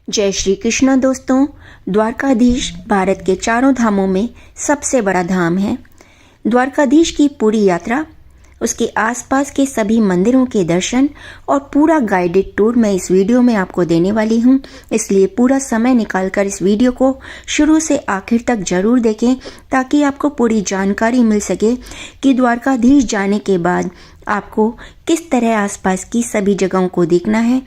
जय श्री कृष्ण दोस्तों। द्वारकाधीश भारत के चारों धामों में सबसे बड़ा धाम है। द्वारकाधीश की पूरी यात्रा, उसके आसपास के सभी मंदिरों के दर्शन और पूरा गाइडेड टूर मैं इस वीडियो में आपको देने वाली हूँ। इसलिए पूरा समय निकालकर इस वीडियो को शुरू से आखिर तक जरूर देखें ताकि आपको पूरी जानकारी मिल सके कि द्वारकाधीश जाने के बाद आपको किस तरह आसपास की सभी जगहों को देखना है।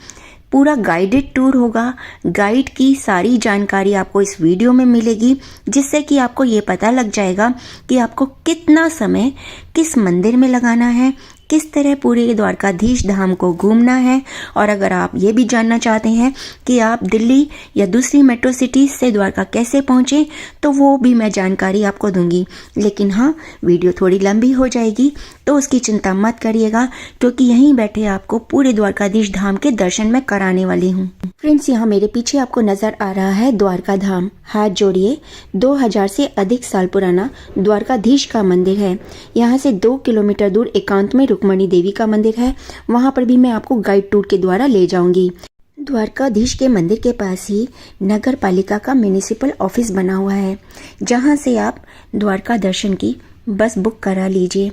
पूरा गाइडेड टूर होगा। गाइड की सारी जानकारी आपको इस वीडियो में मिलेगी, जिससे कि आपको ये पता लग जाएगा कि आपको कितना समय किस मंदिर में लगाना है, किस तरह पूरे द्वारकाधीश धाम को घूमना है। और अगर आप ये भी जानना चाहते हैं कि आप दिल्ली या दूसरी मेट्रो सिटी से द्वारका कैसे पहुँचे, तो वो भी मैं जानकारी आपको दूंगी। लेकिन हाँ, वीडियो थोड़ी लंबी हो जाएगी तो उसकी चिंता मत करिएगा, क्योंकि यहीं बैठे आपको पूरे द्वारकाधीश धाम के दर्शन मैं कराने वाली हूँ। फ्रेंड्स, यहाँ मेरे पीछे आपको नजर आ रहा है द्वारका धाम। हाथ जोड़िए, 2000 से अधिक साल पुराना द्वारकाधीश का मंदिर है। यहाँ से 2 किलोमीटर दूर एकांत में रुक्मणी देवी का मंदिर है। वहाँ पर भी मैं आपको गाइड टूर के द्वारा ले जाऊंगी। द्वारकाधीश के मंदिर के पास ही नगर पालिका का म्युनिसिपल ऑफिस बना हुआ है, जहाँ से आप द्वारका दर्शन की बस बुक करा लीजिए।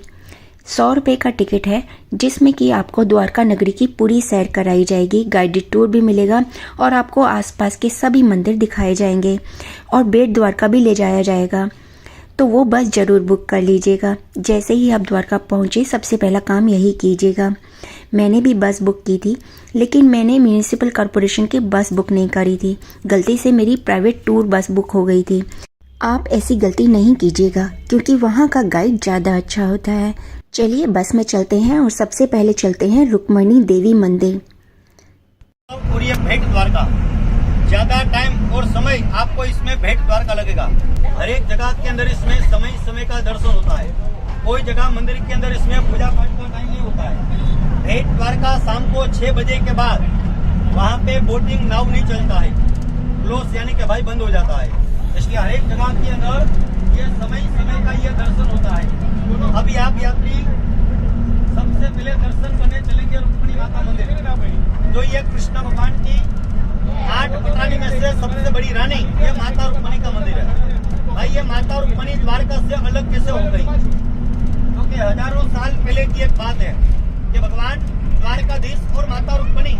100 रुपये का टिकट है, जिसमें कि आपको द्वारका नगरी की पूरी सैर कराई जाएगी। गाइडेड टूर भी मिलेगा और आपको आसपास के सभी मंदिर दिखाए जाएंगे और बेट द्वारका भी ले जाया जाएगा। तो वो बस ज़रूर बुक कर लीजिएगा। जैसे ही आप द्वारका पहुँचे, सबसे पहला काम यही कीजिएगा। मैंने भी बस बुक की थी, लेकिन मैंने म्युनिसिपल कॉरपोरेशन की बस बुक नहीं करी थी। गलती से मेरी प्राइवेट टूर बस बुक हो गई थी। आप ऐसी गलती नहीं कीजिएगा, क्योंकि वहाँ का गाइड ज़्यादा अच्छा होता है। चलिए बस में चलते हैं और सबसे पहले चलते हैं रुक्मणी देवी मंदिर। और ये भेंट द्वारका, ज्यादा टाइम और समय आपको इसमें भेंट द्वारका लगेगा। हर एक जगह के अंदर इसमें समय समय का दर्शन होता है। कोई जगह मंदिर के अंदर इसमें पूजा पाठ का टाइम नहीं होता है। भेंट द्वारका शाम को 6 बजे के बाद वहाँ पे बोटिंग नाव नहीं चलता है, क्लोज यानी कि भाई बंद हो जाता है। इसलिए हर एक जगह के अंदर ये समय समय का ये दर्शन होता है। अभी आप यात्री सबसे पहले दर्शन करने चलेंगे रुक्मणी माता मंदिर, जो ये कृष्ण भगवान की 8 पटरानी में से सबसे बड़ी रानी ये माता रुक्मणी का मंदिर है। भाई ये माता रुक्मणी द्वारका से अलग कैसे हो गई? क्योंकि हजारों साल पहले की एक बात है कि भगवान द्वारकाधीश और माता रुक्मणी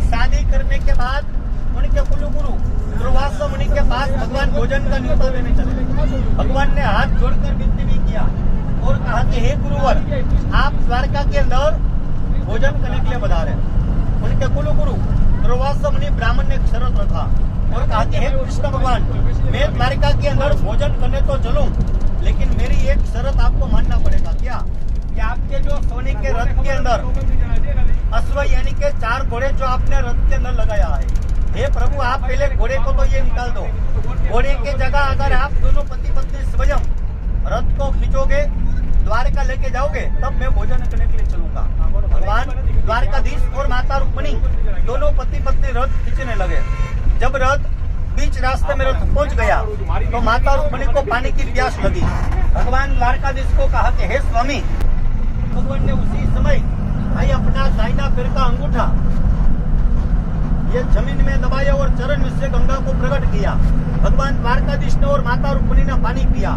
शादी करने के बाद उनके कुलगुरु दुर्वासा मुनि के पास भगवान भोजन का न्योता देने चले। भगवान ने हाथ जोड़कर विनती भी किया और कहा कि हे गुरुवर, आप द्वारका के अंदर भोजन करने के लिए पधारे। उनके कुलगुरु दुर्वासा मुनि ब्राह्मण ने एक शर्त रखा और कहा कि हे कृष्ण भगवान, मैं द्वारका के अंदर भोजन करने तो चलूं, लेकिन मेरी एक शर्त आपको मानना पड़ेगा। क्या? कि आपके जो सोने के रथ के अंदर अश्व यानी के 4 घोड़े जो आपने रथ के अंदर लगाया है, हे प्रभु, आप पहले घोड़े को तो ये निकाल दो। घोड़े के जगह अगर आप दोनों पति पत्नी स्वयं रथ को खींचोगे, द्वारका लेके जाओगे, तब मैं भोजन करने के लिए चलूंगा। भगवान द्वारकाधीश और माता रुक्मणी दोनों पति पत्नी रथ खींचने लगे। जब रथ बीच रास्ते में रथ पहुंच गया तो माता रुक्मणी को पानी की प्यास लगी। भगवान द्वारकाधीश को कहा कि हे स्वामी, भगवान ने उसी समय भाई अपना दाहिना पैर का अंगूठा ये जमीन में दबाया और चरण में से गंगा को प्रकट किया। भगवान द्वारकाधीश ने और माता रुक्मणी ने पानी पिया।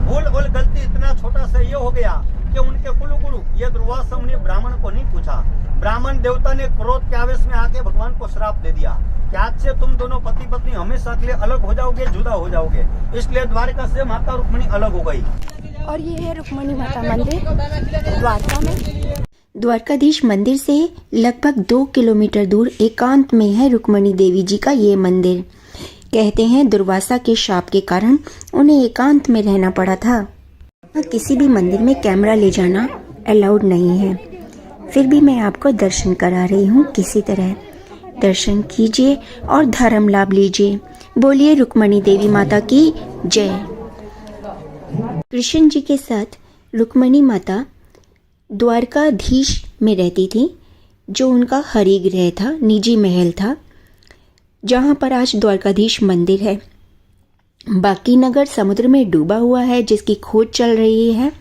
भूल गलती इतना छोटा सा ये हो गया कि उनके कुलगुरु ये दुर्वासा मुनि ब्राह्मण को नहीं पूछा। ब्राह्मण देवता ने क्रोध के आवेश में आके भगवान को श्राप दे दिया कि आज से तुम दोनों पति पत्नी हमेशा के लिए अलग हो जाओगे, जुदा हो जाओगे। इसलिए द्वारका से माता रुक्मणी अलग हो गई। और ये है रुक्मणी माता मंदिर द्वारका में। द्वारकाधीश मंदिर से लगभग 2 किलोमीटर दूर एकांत में है रुक्मणी देवी जी का ये मंदिर। कहते हैं दुर्वासा के शाप के कारण उन्हें एकांत में रहना पड़ा था। किसी भी मंदिर में कैमरा ले जाना अलाउड नहीं है। फिर भी मैं आपको दर्शन करा रही हूँ। किसी तरह दर्शन कीजिए और धर्म लाभ लीजिए। बोलिए रुक्मणी देवी माता की जय। कृष्ण जी के साथ रुक्मणी माता द्वारकाधीश में रहती थी, जो उनका हरिगृह था, निजी महल था, जहाँ पर आज द्वारकाधीश मंदिर है। बाकी नगर समुद्र में डूबा हुआ है, जिसकी खोज चल रही है।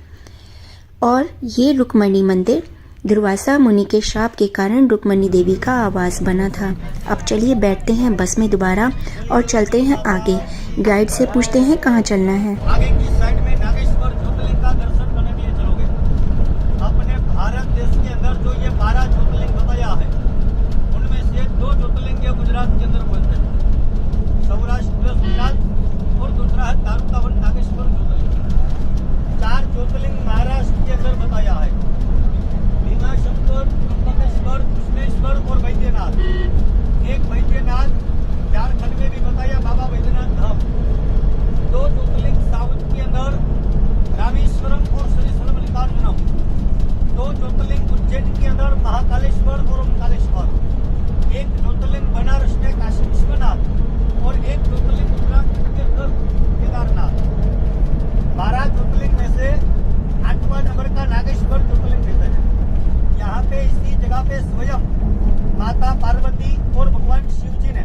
और ये रुक्मणी मंदिर दुर्वासा मुनि के शाप के कारण रुक्मणी देवी का आवास बना था। अब चलिए बैठते हैं बस में दोबारा और चलते हैं आगे। गाइड से पूछते हैं कहाँ चलना है। आगे की साइड में नागेश्वर ज्योतिर्लिंग का दर्शन करने के लिए चलोगे। अपने भारत देश के अंदर जो ये 12 ज्योतिर्लिंग बताया है, उनमें से 2 ज्योतिर्लिंग गुजरात के अंदर बोलते हैं, सौराष्ट्र सोमनाथ और दूसरा है दारुकावन नागेश्वर ज्योतिर्लिंग। 4 ज्योतिर्लिंग महाराष्ट्र के अंदर बताया है, भीमाशंकर, त्र्यंबकेश्वर, कृष्णेश्वर और वैद्यनाथ। एक वैद्यनाथ झारखंड में भी बताया, बाबा वैद्यनाथ धाम। 2 ज्योतिर्लिंग साउथ के अंदर रामेश्वरम और श्रीशैलम मल्लिकार्जुनम। 2 ज्योतिर्लिंग उज्जैन के अंदर महाकालेश्वर और ओमकारेश्वर। 1 ज्योतिर्लिंग बनारस में काशी विश्वनाथ और 1 ज्योतिर्लिंग उत्तराखंड के अंदर केदारनाथ। 12 ज्योतिर्लिंग में से 8वां नंबर का नागेश्वर ज्योतिर्लिंग कहते हैं। यहाँ पे इसी जगह पे स्वयं माता पार्वती और भगवान शिव जी ने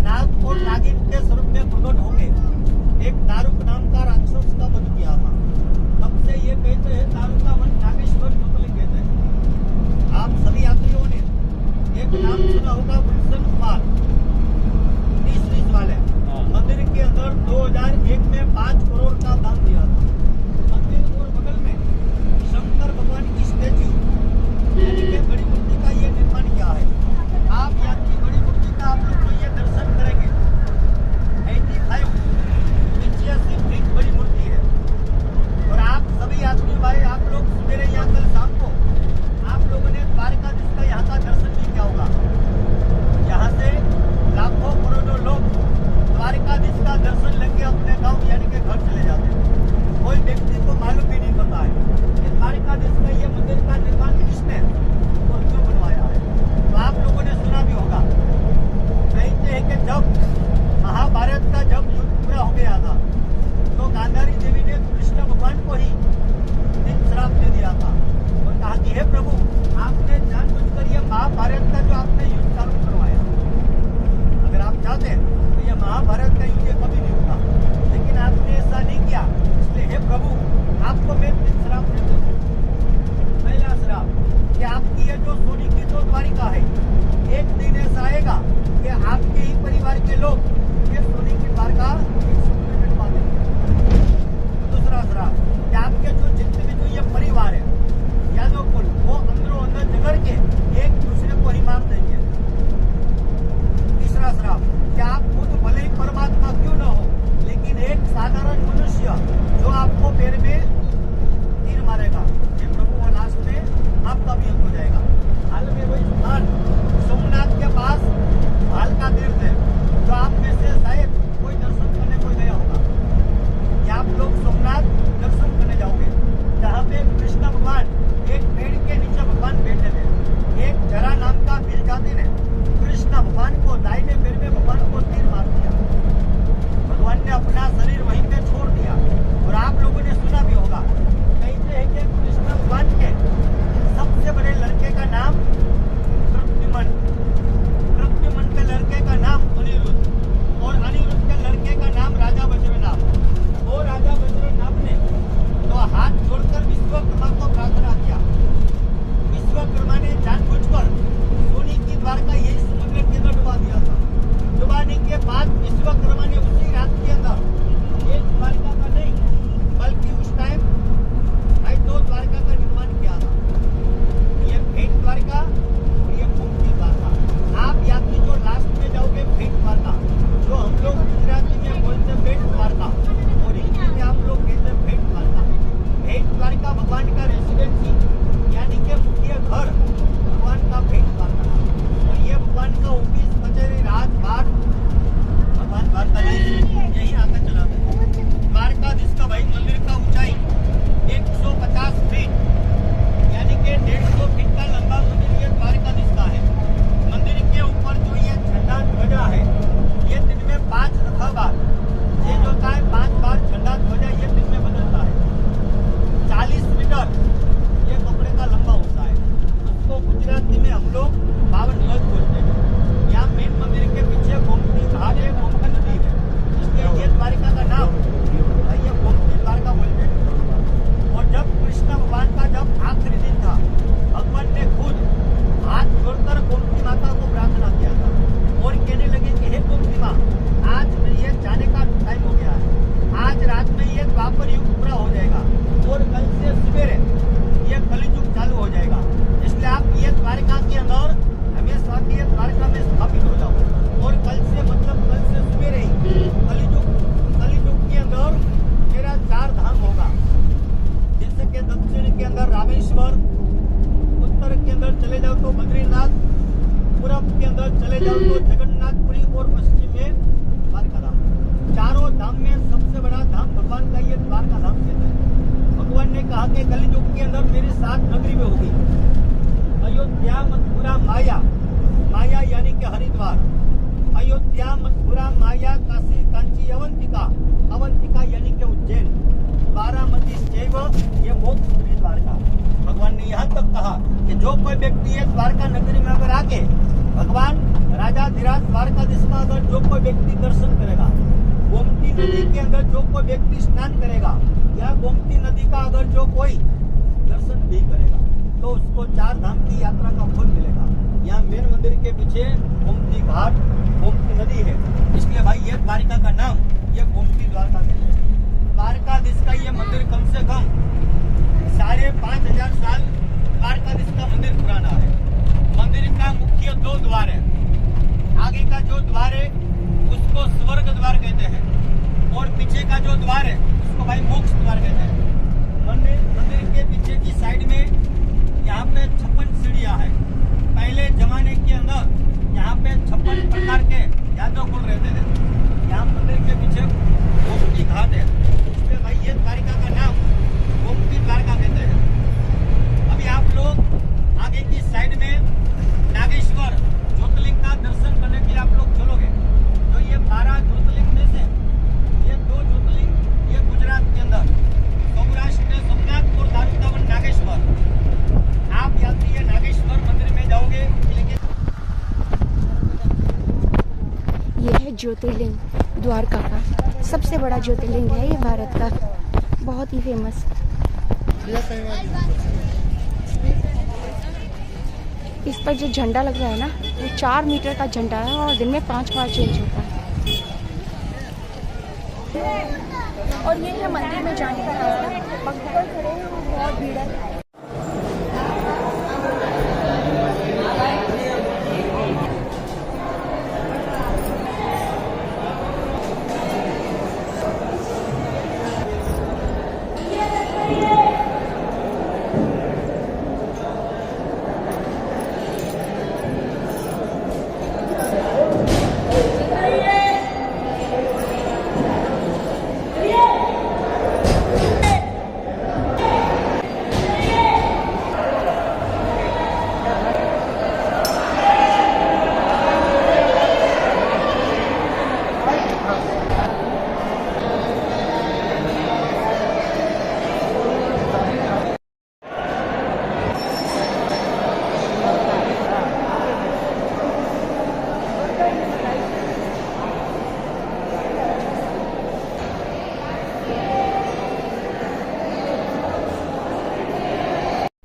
नाग और नागिन के स्वरूप में प्रकट होकर एक दारुक नाम का राक्षस का वध किया था। तब से ये कहते हैं दारुकावन नागेश्वर ज्योतिर्लिंग कहते हैं। आप सभी यात्रियों ने एक नाम सुना होगा, गुलशन कुमार 19 वाले मंदिर के अंदर 2001 में 5 करोड़ का दान दिया था। मंदिर और बगल में शंकर भगवान की स्टेच्यू यानी कि बड़ी मूर्ति का ये निर्माण किया है। आप यहाँ की बड़ी मूर्ति का आप लोग जो ये दर्शन करेंगे, 85 इंचियस की बड़ी मूर्ति है। और आप सभी यात्री भाई, आप लोग सवेरे यहाँ कल शाम को आप लोगों ने द्वारकाधीश का यहाँ का दर्शन भी किया होगा। यहाँ से लाखों करोड़ों लोग द्वारकाधीश का दर्शन लेके अपने गाँव यानी कि घर चले जाते हैं। कोई व्यक्ति को मालूम भी नहीं पता है कि द्वारकाधीश का ये मंदिर का निर्माण किसने और क्यों बनवाया है। तो आप लोगों ने सुना भी होगा, कहते हैं कि जब महाभारत का जब युद्ध पूरा हो गया था तो गांधारी देवी ने कृष्ण भगवान को ही दिन श्राप दे दिया था और कहा कि हे प्रभु, आपने जानबूझकर यह महाभारत का जो आपने युद्ध चालू करवाया, अगर आप चाहते तो यह महाभारत का युद्ध कभी नहीं होता, लेकिन आपने ऐसा नहीं किया। इसलिए हे प्रभु, आपको मैं दिन श्राप देता हूँ। पहला श्राप कि आपकी ये जो सोने की जो द्वारिका है, एक दिन ऐसा आएगा कि आपके ही परिवार के लोग ये सोने की द्वारिका मिटवा देंगे। दूसरा श्राप कि आपके जो जितने भी जो ये परिवार है यादव कुल, वो अंदरों अंदर झगड़ के एक दूसरे को ही मार देंगे। तीसरा श्राप कि आप खुद भले ही परमात्मा क्यों न हो, लेकिन एक साधारण मनुष्य जो आपको पैर में तीर मारेगा, ये प्रभु वो लास्ट में आपका भी हो जाएगा। हाल में वही स्थान सोमनाथ के पास भाल का तीर्थ है, जो आप में कहा कि कलयुग के अंदर मेरी 7 नगरी में होगी। अयोध्या, मथुरा, माया, माया यानी कि हरिद्वार, अयोध्या, मथुरा, माया, काशी, कांची, अवंतिका, अवंतिका यानी कि उज्जैन, बारामती शैव, ये मोक्ष द्वारका। भगवान ने यहाँ तक कहा कि जो कोई व्यक्ति है द्वारका नगरी में अगर आके भगवान राजाधिराज द्वारकाधीश का अगर जो कोई व्यक्ति दर्शन करेगा, गोमती नदी के अंदर जो कोई व्यक्ति स्नान करेगा या गोमती नदी का अगर जो कोई दर्शन भी करेगा तो उसको 4 धाम की यात्रा का फल मिलेगा। यहाँ मेन मंदिर के पीछे गोमती घाट, गोमती नदी है, इसलिए भाई ये द्वारिका का नाम ये गोमती द्वारका कहते हैं। द्वारकाधीश का ये मंदिर कम से कम 5,500 साल द्वारकाधीश का मंदिर पुराना है। मंदिर का मुख्य 2 द्वार है। आगे का जो द्वार है उसको स्वर्ग द्वार कहते हैं और पीछे का जो द्वार है उसको भाई मोक्ष द्वार कहते हैं। मंदिर के पीछे की साइड में यहाँ पे 56 सीढ़ियाँ है। पहले जमाने के अंदर यहाँ पे 56 प्रकार के यादव कुल रहते थे। यहाँ मंदिर के पीछे गोमती घाट है, इसलिए भाई ये द्वारिका का नाम गोमती द्वारका कहते हैं। अभी आप लोग आगे की साइड में नागेश्वर ज्योतिर्लिंग का दर्शन करने के लिए आप लोग चलोगे तो ये 12 ज्योतिर्लिंग में से ये 2 ज्योतिर्लिंग ये गुजरात के अंदर सौराष्ट्र सोमनाथ और दारूकावन नागेश्वर। आप यात्री ये नागेश्वर मंदिर में जाओगे लेकिन ये है ज्योतिर्लिंग द्वारका का सबसे बड़ा ज्योतिर्लिंग है ये भारत का, बहुत ही फेमस। इस पर जो झंडा लग रहा है ना वो 4 मीटर का झंडा है और दिन में 5 बार चेंज होता है। और ये है मंदिर में जाने का रास्ता। भक्त खड़े हैं, बहुत भीड़ है।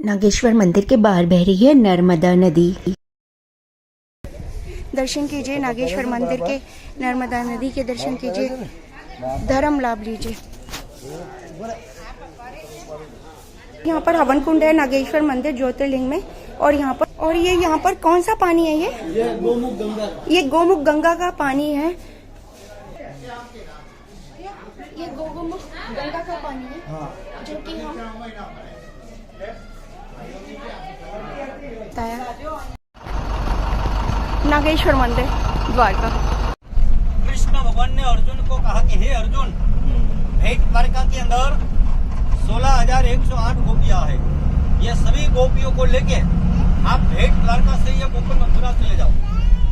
नागेश्वर मंदिर के बाहर बह रही है नर्मदा नदी। दर्शन कीजिए नागेश्वर मंदिर के, नर्मदा नदी के दर्शन कीजिए, धर्म लाभ लीजिए। यहाँ पर हवन कुंड है नागेश्वर मंदिर ज्योतिर्लिंग में। और यहाँ पर कौन सा पानी है ये गोमुख गंगा। ये गोमुख गंगा का पानी है। ये गोमुख गंगा का पानी है जो कि हम नागेश्वर मंदिर द्वारका। कृष्ण भगवान ने अर्जुन को कहा कि हे अर्जुन, भेंट द्वारका के अंदर 16,108 गोपियां है। ये सभी गोपियों को लेके आप भेंट द्वारका से ये गोकुल मथुरा चले जाओ,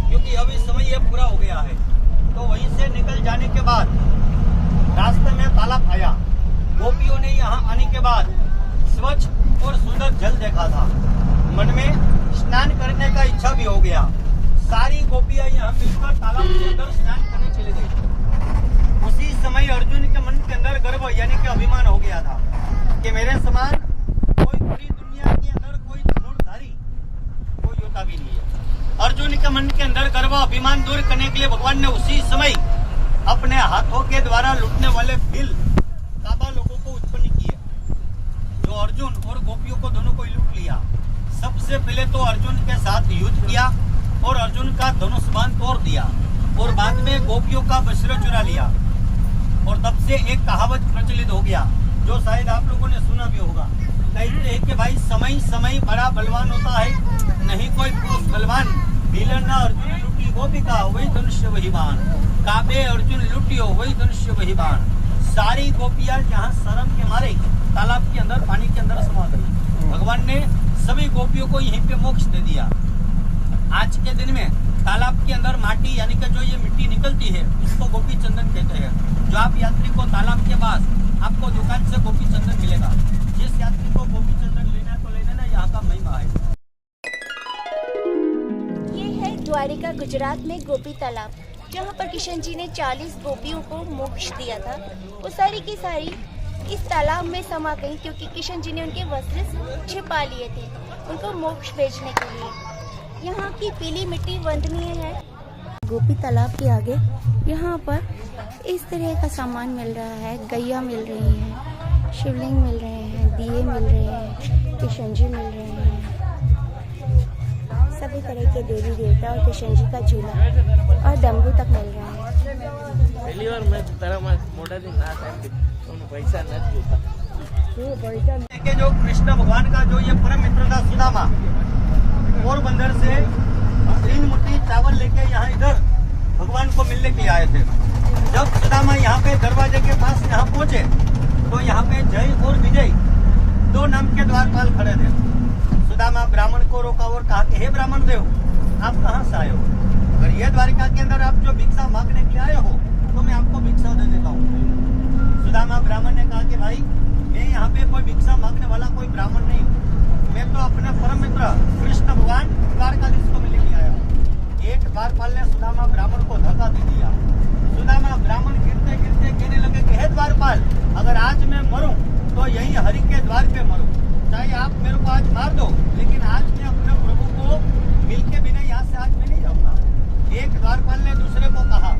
क्योंकि अभी समय ये पूरा हो गया है। तो वहीं से निकल जाने के बाद रास्ते में तालाब आया। गोपियों ने यहाँ आने के बाद स्वच्छ और सुंदर जल देखा था। मन में स्नान करने का इच्छा भी हो गया। सारी गोपियां यहाँ मिलकर तालाब के अंदर स्नान करने चले गई। उसी समय अर्जुन के मन के अंदर गर्व यानी कि अभिमान हो गया था कि मेरे समान कोई पूरी दुनिया के अंदर कोई धनुर्धारी कोई योद्धा भी नहीं है। अर्जुन के मन के अंदर गर्व अभिमान दूर करने के लिए भगवान ने उसी समय अपने हाथों के द्वारा लूटने वाले भील काबा लोगों को उत्पन्न किए, जो अर्जुन और गोपियों को दोनों को लूट लिया। सबसे पहले तो अर्जुन के साथ युद्ध किया और अर्जुन का धनुष बाण तोड़ दिया और बाद में गोपियों का वस्त्र चुरा लिया। और तब से एक कहावत प्रचलित हो गया जो शायद आप लोगों ने सुना भी होगा। कहते हैं कि भाई समय समय बड़ा बलवान होता है, नहीं कोई पुरुष बलवान। भीलन अर्जुन लुटी गोपिका वही धनुष्य वही बाण, काबे अर्जुन लुटियो वही धनुष्य वही बाण। सारी गोपियां जहाँ शर्म के मारे तालाब के अंदर, पानी के अंदर समा गई। भगवान ने सभी गोपियों को यहीं पे मोक्ष दे दिया। आज के दिन में तालाब के अंदर माटी यानी कि जो ये मिट्टी निकलती है इसको गोपी चंदन कहते हैं। जो आप यात्री को तालाब के पास आपको दुकान से गोपी चंदन मिलेगा। जिस यात्री को गोपी चंदन लेना है तो लेना ना, यहाँ का महिमा है। ये है द्वारिका गुजरात में गोपी तालाब, जहाँ पर किशन जी ने 40 गोपियों को मोक्ष दिया था। वो सारी की सारी इस तालाब में समा गई क्योंकि किशन जी ने उनके वस्त्र छिपा लिए थे उनको मोक्ष भेजने के लिए। यहाँ की पीली मिट्टी वंदनीय है। गोपी तालाब के आगे यहाँ पर इस तरह का सामान मिल रहा है। गैया मिल रही है, शिवलिंग मिल रहे हैं, दिए मिल रहे हैं, किशन जी मिल रहे हैं, सभी तरह के देवी देवता और किशन जी का झूला और डमरू तक मिल रहा है। पहली बार मैं तारा मोटा दिन ना था तो पैसा नहीं होता। के जो कृष्ण भगवान का जो ये परम मित्र था सुदामा, पोरबंदर से 3 मुट्ठी चावल लेके यहाँ इधर भगवान को मिलने के लिए आए थे। जब सुदामा यहाँ पे दरवाजे के पास यहाँ पहुँचे तो यहाँ पे जय और विजय 2 नाम के द्वारपाल खड़े थे। सुदामा ब्राह्मण को रोका और कहा कि हे ब्राह्मण देव, आप कहाँ से आए हो? अगर ये द्वारिका के अंदर आप जो भिक्षा मांगने के लिए आए हो तो मैं आपको भिक्षा दे देता हूँ। सुदामा ब्राह्मण ने कहा कि भाई, मैं यहाँ पे कोई भिक्षा मांगने वाला कोई ब्राह्मण नहीं हूँ। मैं तो अपने परम मित्र कृष्ण भगवान द्वारकाधीश को मिलने के लिए आया हूँ। एक द्वारपाल ने सुदामा ब्राह्मण को धक्का दे दिया। सुदामा ब्राह्मण गिरते गिरते कहने लगे कि हे द्वारपाल, अगर आज मैं मरूं तो यही हरि के द्वार पे मरूं। चाहे आप मेरे को आज मार दो, लेकिन आज मैं अपने प्रभु को मिलके बिना यहाँ से आज मैं नहीं जाऊंगा। एक द्वारपाल ने दूसरे को कहा,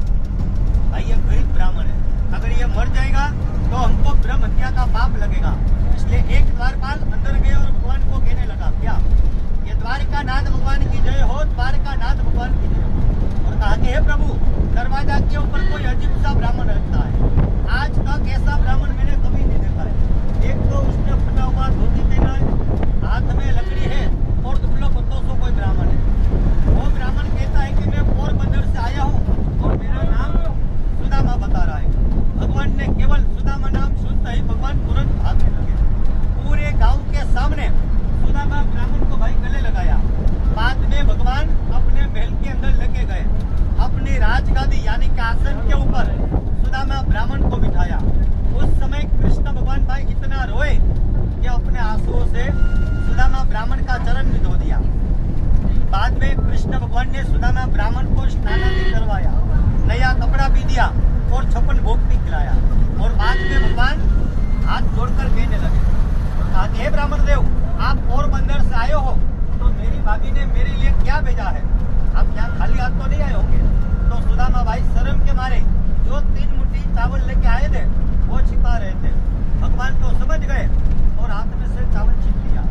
भाई ये गरीब ब्राह्मण है, अगर ये मर जाएगा तो हमको ब्रह्म हत्या का पाप लगेगा। इसलिए एक द्वारपाल अंदर गए और भगवान को कहने लगा, क्या ये द्वारिका नाथ भगवान की जय हो, द्वारिका नाथ भगवान की जय हो। और कहा कि हे प्रभु, दरवाजा के ऊपर कोई अजीब सा ब्राह्मण रखता है। आज तक ऐसा ब्राह्मण मैंने कभी नहीं देखा है। एक तो उसने फटा हुआ धोती पहना है, हाथ में लकड़ी है और दुबला पत्तों से कोई ब्राह्मण है। वो ब्राह्मण कहता है कि मैं पोरबंदर से आया हूँ और मेरा नाम सुदामा बता रहा है। भगवान ने केवल सुदामा नाम सुनता ही भगवान तुरंत भागने लगे। पूरे गांव के सामने सुदामा ब्राह्मण को भाई गले लगाया। बाद में भगवान अपने महल के अंदर लेके गए। अपनी राजगादी यानी कि आसन के ऊपर सुदामा ब्राह्मण को बिठाया। उस समय कृष्ण भगवान भाई इतना रोए कि अपने आंसुओं से सुदामा ब्राह्मण का चरण भी धो दिया। बाद में कृष्ण भगवान ने सुदामा ब्राह्मण को स्नान भी करवाया, नया कपड़ा भी दिया और 56 भोग भी खिलाया। और बाद में भगवान हाथ जोड़कर कहने लगे, कहा हे ब्राह्मण देव, आप पोरबंदर से आए हो तो मेरी भाभी ने मेरे लिए क्या भेजा है? आप यहाँ खाली हाथ तो नहीं आए होंगे। तो सुदामा भाई शर्म के मारे जो 3 मुट्ठी चावल लेके आए थे वो छिपा रहे थे। भगवान तो समझ गए और हाथ में से चावल छीन लिया।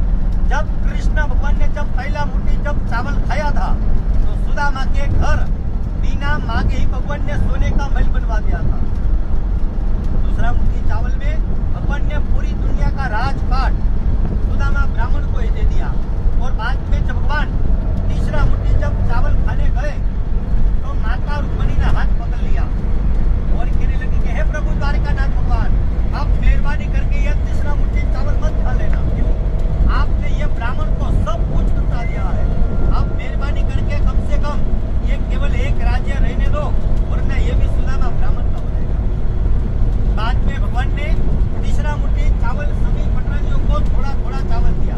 जब कृष्ण भगवान ने जब पहला मुट्ठी जब चावल खाया था तो सुदामा के घर बिना मांगे ही भगवान ने सोने का महल बनवा दिया था। दूसरा मुट्ठी चावल में भगवान ने पूरी दुनिया का राजपाट सुदामा ब्राह्मण को ही दे दिया। और बाद में जब भगवान तीसरा मुट्ठी जब चावल खाने गए तो माता रुक्मिणी ने हाथ पकड़ लिया और कहने लगी कि हे प्रभु द्वारिकानाथ भगवान, आप मेहरबानी करके यह तीसरा मुट्ठी चावल मत खा लेना। क्यों? आपने ये ब्राह्मण को सब कुछ बता दिया है। आप मेहरबानी करके कम से कम ये केवल एक राज्य रहने दो, वरना ये भी सुदामा ब्राह्मण का हो जाएगा। बाद में भगवान ने तीसरा मुट्ठी चावल सभी पटरानियों को थोड़ा थोड़ा चावल दिया।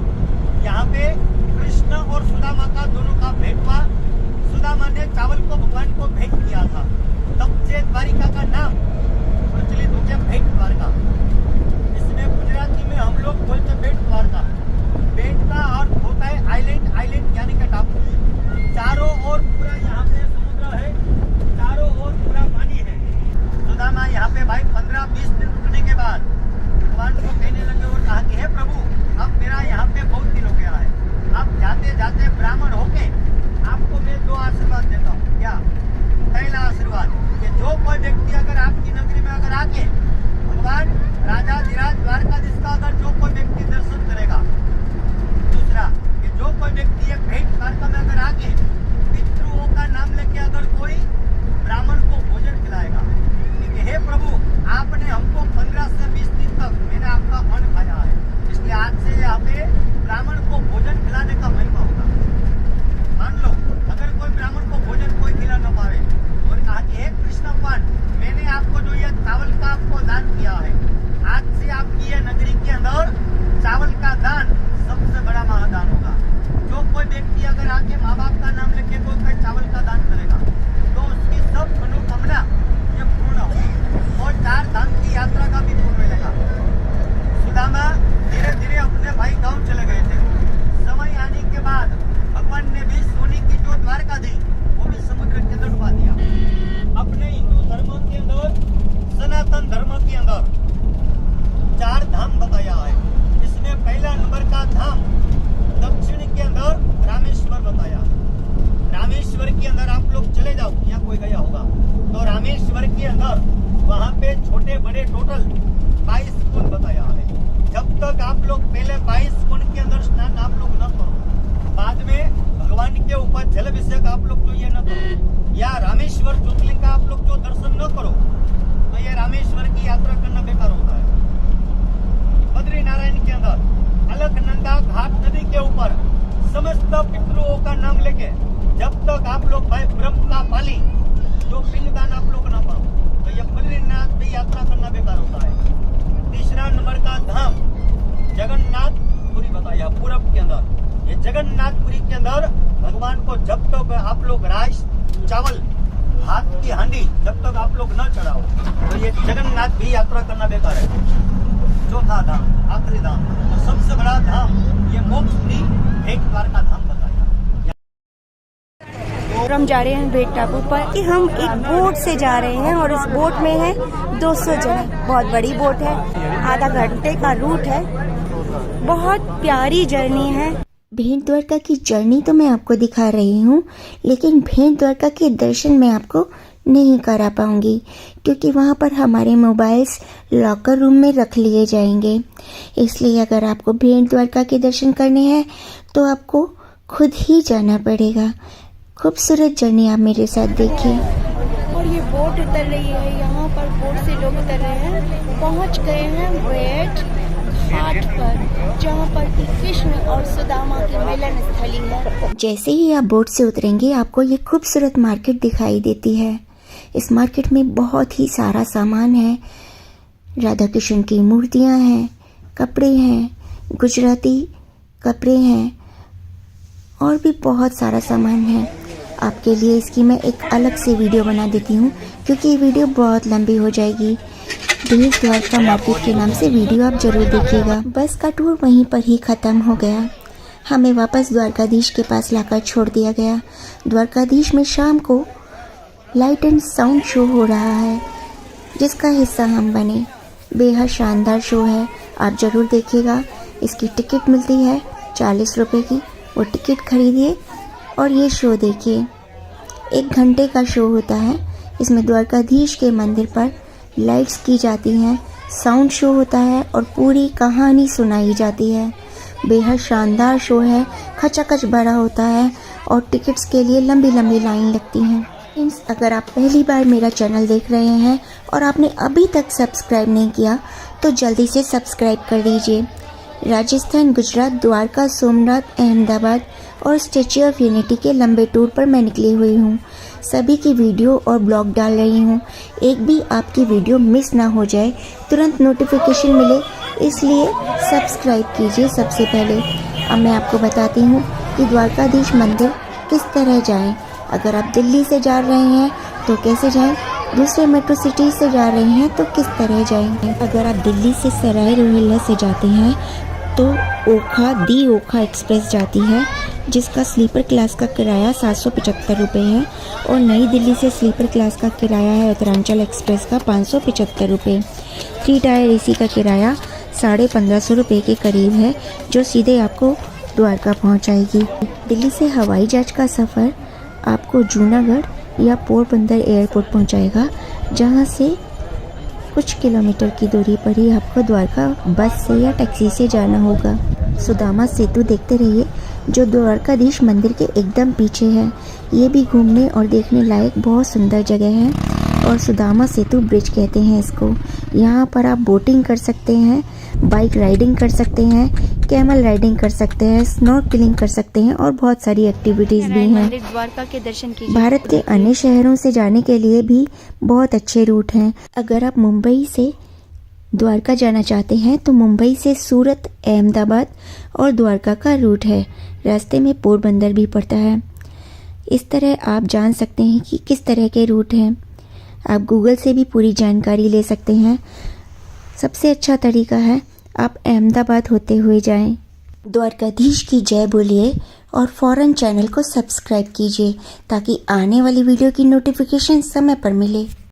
यहाँ पे कृष्ण और सुदामा का दोनों का भेंट हुआ। सुदामा ने चावल को भगवान को भेंट किया था। अंदर 4 धाम बताया है। इसमें पहला नंबर का धाम दक्षिण के अंदर रामेश्वर बताया। रामेश्वर के अंदर आप लोग चले जाओ, यहाँ कोई गया होगा तो रामेश्वर के अंदर वहाँ पे छोटे बड़े टोटल 22 कुंड बताया है। जब तक आप लोग पहले 22 कुंड के अंदर स्नान आप लोग न करो, बाद में भगवान के ऊपर जल अभिषेक आप लोग जो ये न करो, या रामेश्वर ज्योतिर्लिंग का आप लोग जो दर्शन न करो, तो ये रामेश्वर की यात्रा करना बेकार होता है। बद्री नारायण के अंदर अलकनंदा घाट नदी के ऊपर समस्त पितरों का नाम लेके जब तक आप लोग भाई ब्रह्म का पाली जो पिंडदान आप लोग न करो, तो ये बद्रीनाथ भी यात्रा करना बेकार होता है। तीसरा नंबर का धाम जगन्नाथपुरी बताया पूरब के अंदर। ये जगन्नाथपुरी के अंदर भगवान को जब तक आप लोग राइस चावल हाथ की हांडी जब तक आप लोग न चढ़ाओ, तो ये जगन्नाथ भी यात्रा करना बेकार है। चौथा धाम आखिरी धाम तो सबसे बड़ा धाम ये मोक्षपुरी भेंट द्वारका धाम बताया। और हम जा रहे हैं भेंट टापू पर कि हम एक बोट से जा रहे हैं और इस बोट में है 200 जने। बहुत बड़ी बोट है, आधा घंटे का रूट है, बहुत प्यारी जर्नी है। भेंट द्वारका की जर्नी तो मैं आपको दिखा रही हूँ, लेकिन भेंट द्वारका के दर्शन मैं आपको नहीं करा पाऊंगी क्योंकि वहाँ पर हमारे मोबाइल्स लॉकर रूम में रख लिए जाएंगे। इसलिए अगर आपको भेंट द्वारका के दर्शन करने हैं तो आपको खुद ही जाना पड़ेगा। खूबसूरत जर्नी आप मेरे साथ देखिए। और ये बोट उतर रही है, यहाँ पर बोट से लोग उतर रहे हैं। पहुँच गए हैं भेंट घाट पर, जहाँ पर कि कृष्ण और सुदामा की मिलन स्थली है। जैसे ही आप बोट से उतरेंगे आपको ये खूबसूरत मार्केट दिखाई देती है। इस मार्केट में बहुत ही सारा सामान है। राधा कृष्ण की मूर्तियाँ हैं, कपड़े हैं, गुजराती कपड़े हैं और भी बहुत सारा सामान है। आपके लिए इसकी मैं एक अलग से वीडियो बना देती हूँ क्योंकि ये वीडियो बहुत लंबी हो जाएगी। भेंट द्वारका मार्केट के नाम से वीडियो आप जरूर देखिएगा। बस का टूर वहीं पर ही ख़त्म हो गया। हमें वापस द्वारकाधीश के पास लाकर छोड़ दिया गया। द्वारकाधीश में शाम को लाइट एंड साउंड शो हो रहा है जिसका हिस्सा हम बने। बेहद शानदार शो है, आप ज़रूर देखिएगा। इसकी टिकट मिलती है 40 रुपये की, वो टिकट खरीदिए और ये शो देखिए। 1 घंटे का शो होता है। इसमें द्वारकाधीश के मंदिर पर लाइट्स की जाती हैं, साउंड शो होता है और पूरी कहानी सुनाई जाती है। बेहद शानदार शो है, खचाखच भरा होता है और टिकट्स के लिए लंबी लंबी लाइन लगती हैं। फ्रेंड्स, अगर आप पहली बार मेरा चैनल देख रहे हैं और आपने अभी तक सब्सक्राइब नहीं किया तो जल्दी से सब्सक्राइब कर दीजिए। राजस्थान, गुजरात, द्वारका, सोमनाथ, अहमदाबाद और स्टैच्यू ऑफ यूनिटी के लंबे टूर पर मैं निकली हुई हूँ। सभी की वीडियो और ब्लॉग डाल रही हूँ। एक भी आपकी वीडियो मिस ना हो जाए, तुरंत नोटिफिकेशन मिले, इसलिए सब्सक्राइब कीजिए सबसे पहले। अब मैं आपको बताती हूँ कि द्वारकाधीश मंदिर किस तरह जाएं। अगर आप दिल्ली से जा रहे हैं तो कैसे जाएं, दूसरे मेट्रो सिटी से जा रहे हैं तो किस तरह जाएंगे। अगर आप दिल्ली से सराय रोहिल्ला से जाते हैं तो ओखा एक्सप्रेस जाती है जिसका स्लीपर क्लास का किराया 775 रुपये है और नई दिल्ली से स्लीपर क्लास का किराया है उत्तरांचल एक्सप्रेस का 575 रुपये। 3 टायर एसी का किराया 1550 रुपये के करीब है जो सीधे आपको द्वारका पहुंचाएगी। दिल्ली से हवाई जहाज का सफ़र आपको जूनागढ़ या पोरबंदर एयरपोर्ट पहुंचाएगा, जहां से कुछ किलोमीटर की दूरी पर ही आपको द्वारका बस से या टैक्सी से जाना होगा। सुदामा सेतु देखते रहिए जो द्वारकाधीश मंदिर के एकदम पीछे है। ये भी घूमने और देखने लायक बहुत सुंदर जगह है और सुदामा सेतु ब्रिज कहते हैं इसको। यहाँ पर आप बोटिंग कर सकते हैं, बाइक राइडिंग कर सकते हैं, कैमल राइडिंग कर सकते हैं, स्नॉर्कलिंग कर सकते हैं और बहुत सारी एक्टिविटीज़ भी हैं। द्वारका के दर्शन कीजिए। भारत के अन्य शहरों से जाने के लिए भी बहुत अच्छे रूट हैं। अगर आप मुंबई से द्वारका जाना चाहते हैं तो मुंबई से सूरत, अहमदाबाद और द्वारका का रूट है। रास्ते में पोरबंदर भी पड़ता है। इस तरह आप जान सकते हैं कि किस तरह के रूट हैं। आप गूगल से भी पूरी जानकारी ले सकते हैं। सबसे अच्छा तरीका है आप अहमदाबाद होते हुए जाएं। द्वारकाधीश की जय बोलिए और फौरन चैनल को सब्सक्राइब कीजिए ताकि आने वाली वीडियो की नोटिफिकेशन समय पर मिले।